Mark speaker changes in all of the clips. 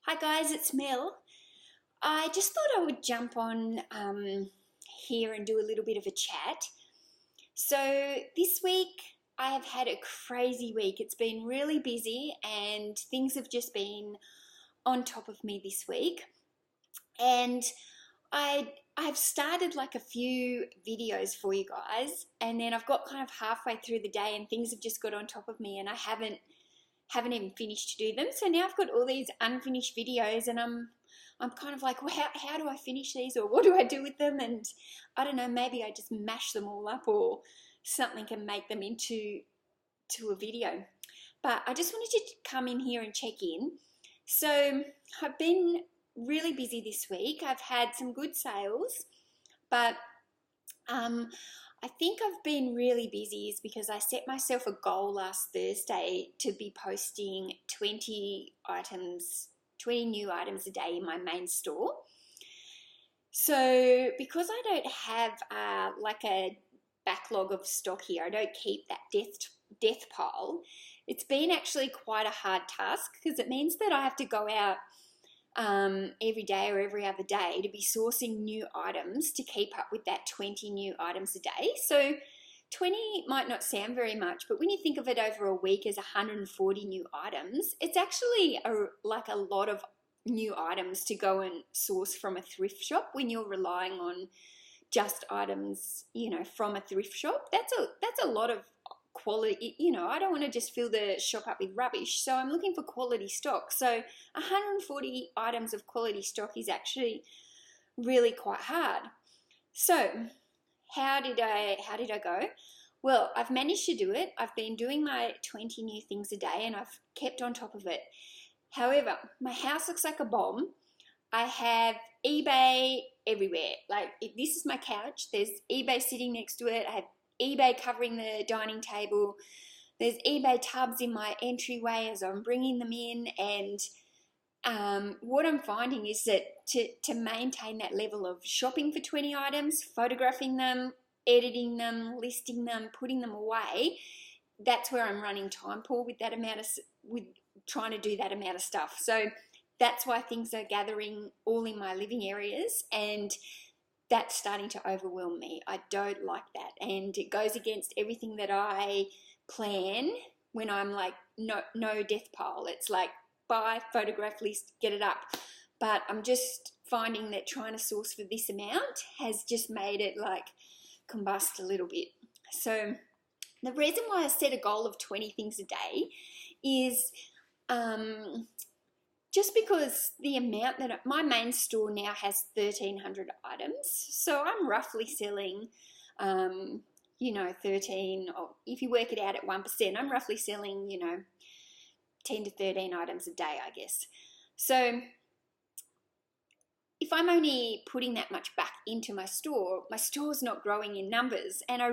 Speaker 1: Hi guys, it's Mel. I just thought I would jump on here and do a little bit of a chat. So this week I have had a crazy week. It's been really busy and things have just been on top of me this week. And I've started like a few videos for you guys, and then I've got kind of halfway through the day and things have just got on top of me and I haven't even finished to do them. So now I've got all these unfinished videos and I'm kind of like, well, how do I finish these, or what do I do with them? And I don't know, maybe I just mash them all up or something can make them into a video. But I just wanted to come in here and check in. So I've been really busy this week. I've had some good sales, but I think I've been really busy is because I set myself a goal last Thursday to be posting 20 new items a day in my main store. So because I don't have like a backlog of stock here, I don't keep that death pile, it's been actually quite a hard task because it means that I have to go out every day or every other day to be sourcing new items to keep up with that 20 new items a day. So 20 might not sound very much, but when you think of it over a week as 140 new items, it's actually like a lot of new items to go and source from a thrift shop when you're relying on just items, from a thrift shop. That's a lot of quality. I don't want to just fill the shop up with rubbish, so I'm looking for quality stock. So 140 items of quality stock is actually really quite hard. So how did I go? Well, I've managed to do it. I've been doing my 20 new things a day and I've kept on top of it. However, my house looks like a bomb. I have eBay everywhere. Like, if this is my couch, there's eBay sitting next to it. I have eBay covering the dining table. There's eBay tubs in my entryway as I'm bringing them in. And what I'm finding is that to maintain that level of shopping for 20 items, photographing them, editing them, listing them, putting them away, that's where I'm running time poor with trying to do that amount of stuff. So that's why things are gathering all in my living areas, and that's starting to overwhelm me. I don't like that, and it goes against everything that I plan when I'm like, no death pile. It's like, buy, photograph, list, get it up. But I'm just finding that trying to source for this amount has just made it like combust a little bit. So the reason why I set a goal of 20 things a day is just because the amount that my main store now has 1,300 items. So I'm roughly selling, 13, or if you work it out at 1%, I'm roughly selling, 10 to 13 items a day, I guess. So if I'm only putting that much back into my store's not growing in numbers. And I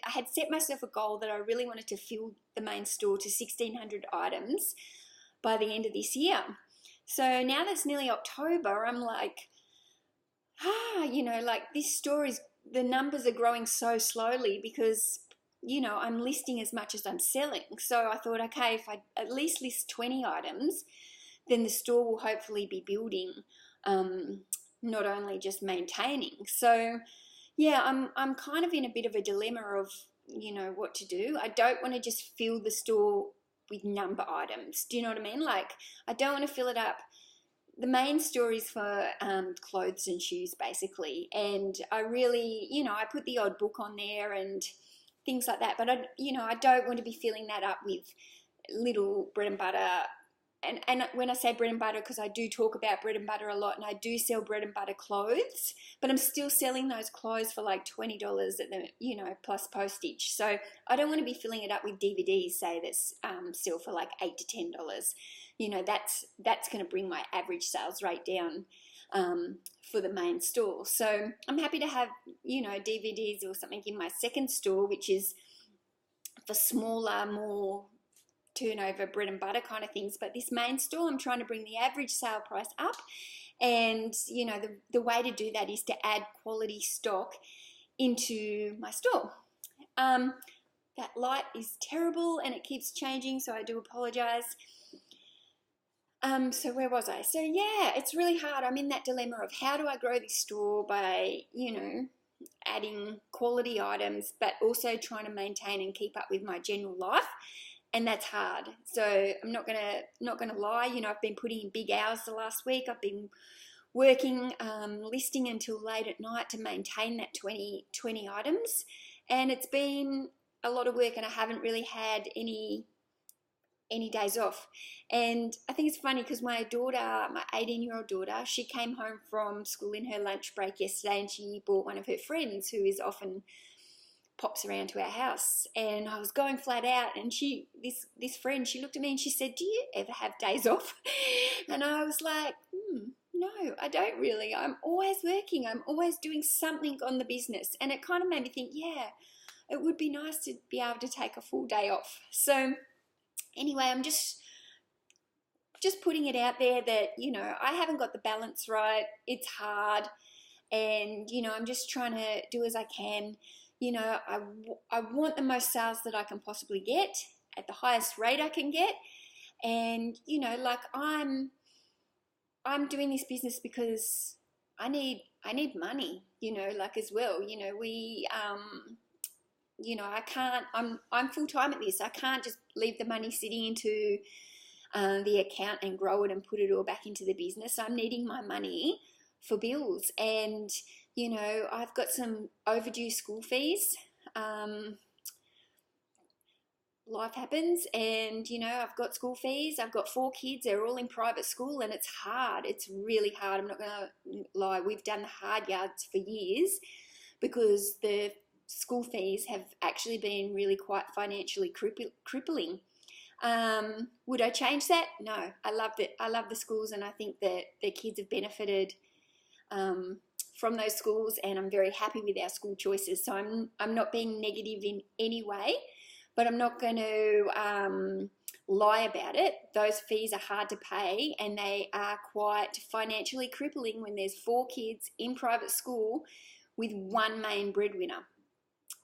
Speaker 1: had set myself a goal that I really wanted to fill the main store to 1,600 items by the end of this year. So now that's nearly October, I'm like, this store the numbers are growing so slowly because, I'm listing as much as I'm selling. So I thought, okay, if I at least list 20 items, then the store will hopefully be building, not only just maintaining. So yeah, I'm kind of in a bit of a dilemma of, what to do. I don't want to just fill the store with number items. Do you know what I mean? Like, I don't want to fill it up. The main store is for clothes and shoes, basically. And I really, I put the odd book on there and things like that. But, I don't want to be filling that up with little bread and butter. And when I say bread and butter, because I do talk about bread and butter a lot, and I do sell bread and butter clothes, but I'm still selling those clothes for like $20 at the, plus postage. So I don't want to be filling it up with DVDs, say, that's sell for like $8 to $10. That's going to bring my average sales rate down for the main store. So I'm happy to have, DVDs or something in my second store, which is for smaller, more turnover bread and butter kind of things. But this main store, I'm trying to bring the average sale price up, and the way to do that is to add quality stock into my store. That light is terrible and it keeps changing, so I do apologize. So where was I? So yeah, it's really hard. I'm in that dilemma of how do I grow this store by, adding quality items, but also trying to maintain and keep up with my general life. And that's hard. So I'm not gonna lie, I've been putting in big hours the last week. I've been working, listing until late at night to maintain that 20 items. And it's been a lot of work, and I haven't really had any days off. And I think it's funny because my 18-year-old daughter, she came home from school in her lunch break yesterday, and she brought one of her friends who is often pops around to our house. And I was going flat out, and this friend, she looked at me and she said, "Do you ever have days off?" And I was like, no, I don't really. I'm always working. I'm always doing something on the business. And it kind of made me think, yeah, it would be nice to be able to take a full day off. So anyway, I'm just putting it out there that, I haven't got the balance right. It's hard. And, I'm just trying to do as I can. I want the most sales that I can possibly get at the highest rate I can get. And, I'm doing this business because I need money, as well. I can't, I'm full-time at this. I can't just leave the money sitting into the account and grow it and put it all back into the business. I'm needing my money for bills. And, I've got some overdue school fees. Life happens, and I've got school fees. I've got 4 kids. They're all in private school, and it's hard. It's really hard. I'm not going to lie. We've done the hard yards for years because the school fees have actually been really quite financially crippling. Would I change that? No. I loved it. I love the schools, and I think that the kids have benefited from those schools, and I'm very happy with our school choices. So I'm not being negative in any way, but I'm not going to lie about it. Those fees are hard to pay, and they are quite financially crippling when there's 4 kids in private school with one main breadwinner.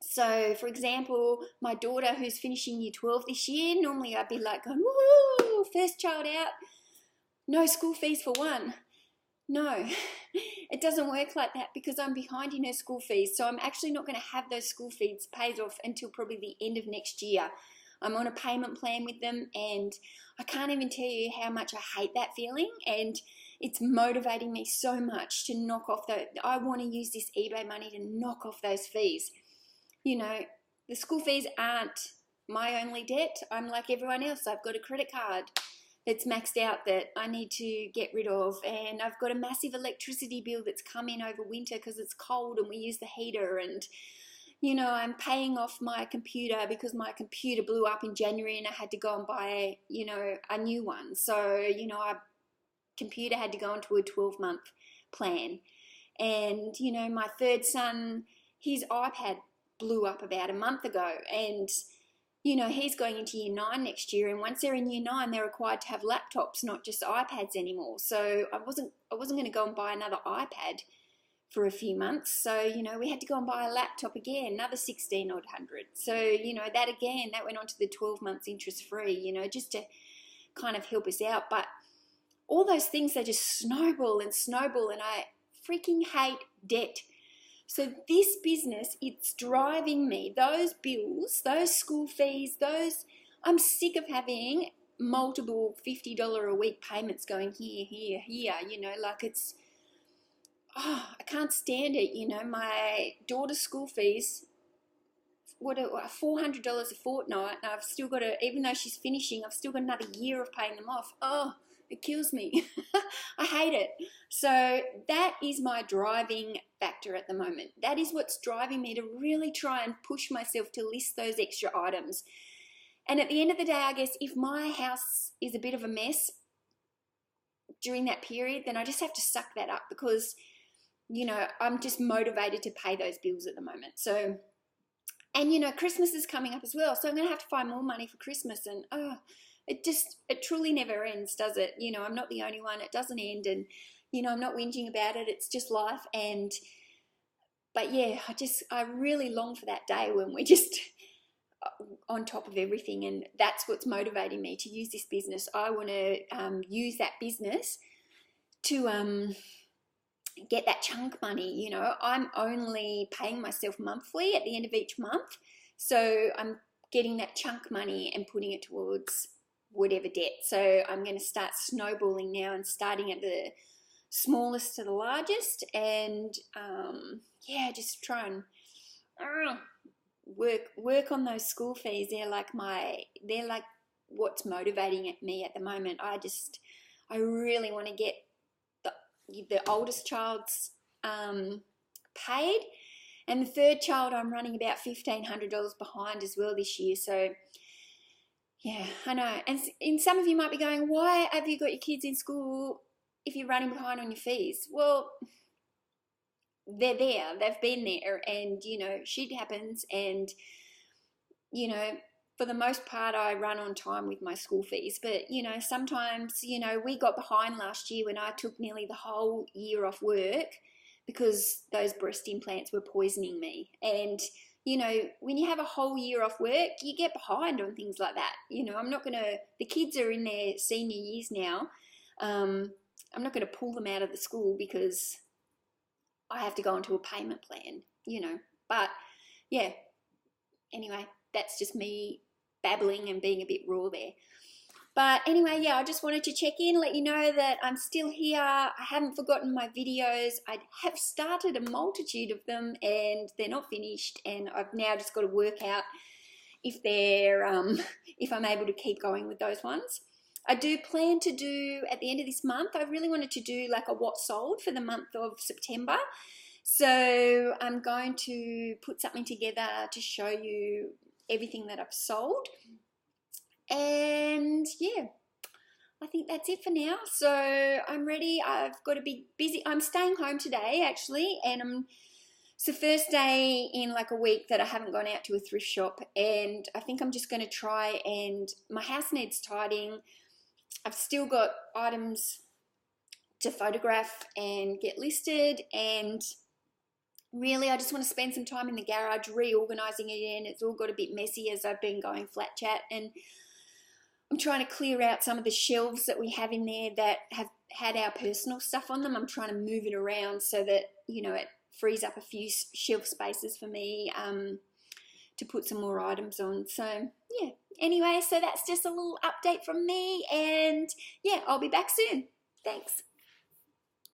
Speaker 1: So, for example, my daughter who's finishing year 12 this year, normally I'd be like going, woo, first child out, no school fees for one. No, it doesn't work like that because I'm behind in her school fees. So I'm actually not going to have those school fees paid off until probably the end of next year. I'm on a payment plan with them, and I can't even tell you how much I hate that feeling. And it's motivating me so much to knock off I want to use this eBay money to knock off those fees. The school fees aren't my only debt. I'm like everyone else. I've got a credit card that's maxed out that I need to get rid of, and I've got a massive electricity bill that's come in over winter because it's cold and we use the heater, and I'm paying off my computer because my computer blew up in January and I had to go and buy a new one. So our computer had to go into a 12-month plan. And my third son, his iPad blew up about a month ago, and he's going into year 9 next year, and once they're in year 9, they're required to have laptops, not just iPads anymore. So I wasn't going to go and buy another iPad for a few months. So, we had to go and buy a laptop again, another 1,600. So, that again, that went on to the 12 months interest free, just to kind of help us out. But all those things, they just snowball, and I freaking hate debt. So this business, it's driving me. Those bills, those school fees, I'm sick of having multiple $50 a week payments going here, it's, I can't stand it. My daughter's school fees, $400 a fortnight, and I've still got to, even though she's finishing, I've still got another year of paying them off. Oh, it kills me. I hate it. So that is my driving factor at the moment. That is what's driving me to really try and push myself to list those extra items. And at the end of the day, I guess if my house is a bit of a mess during that period, then I just have to suck that up because, I'm just motivated to pay those bills at the moment. So, and Christmas is coming up as well. So I'm going to have to find more money for Christmas, and it truly never ends, does it? I'm not the only one. It doesn't end, and I'm not whinging about it. It's just life. But yeah, I really long for that day when we just on top of everything, and that's what's motivating me to use this business. I want to use that business to get that chunk money. You know, I'm only paying myself monthly at the end of each month, so I'm getting that chunk money and putting it towards whatever debt. So I'm going to start snowballing now and starting at the smallest to the largest, and yeah, just try and work on those school fees. They're like what's motivating me at the moment. I really want to get the oldest child's paid, and the third child I'm running about $1,500 behind as well this year. So yeah, I know. And some of you might be going, why have you got your kids in school if you're running behind on your fees? Well, they're there, they've been there, and you know, shit happens, and you know, for the most part I run on time with my school fees. But you know, sometimes, you know, we got behind last year when I took nearly the whole year off work because those breast implants were poisoning me. And you know, when you have a whole year off work, you get behind on things like that. You know, the kids are in their senior years now. I'm not going to pull them out of the school because I have to go into a payment plan, you know. But yeah, anyway, that's just me babbling and being a bit raw there. But anyway, yeah, I just wanted to check in, let you know that I'm still here. I haven't forgotten my videos. I have started a multitude of them and they're not finished, and I've now just got to work out if they're if I'm able to keep going with those ones. I do plan to do, at the end of this month, I really wanted to do like a what sold for the month of September. So I'm going to put something together to show you everything that I've sold. And yeah, I think that's it for now. So I'm ready. I've got to be busy. I'm staying home today actually, and it's the first day in like a week that I haven't gone out to a thrift shop, and I think I'm just going to try, and my house needs tidying. I've still got items to photograph and get listed, and really I just want to spend some time in the garage reorganising it in. It's all got a bit messy as I've been going flat chat, and I'm trying to clear out some of the shelves that we have in there that have had our personal stuff on them. I'm trying to move it around so that, you know, it frees up a few shelf spaces for me to put some more items on. So yeah, anyway, so that's just a little update from me, and yeah, I'll be back soon. Thanks.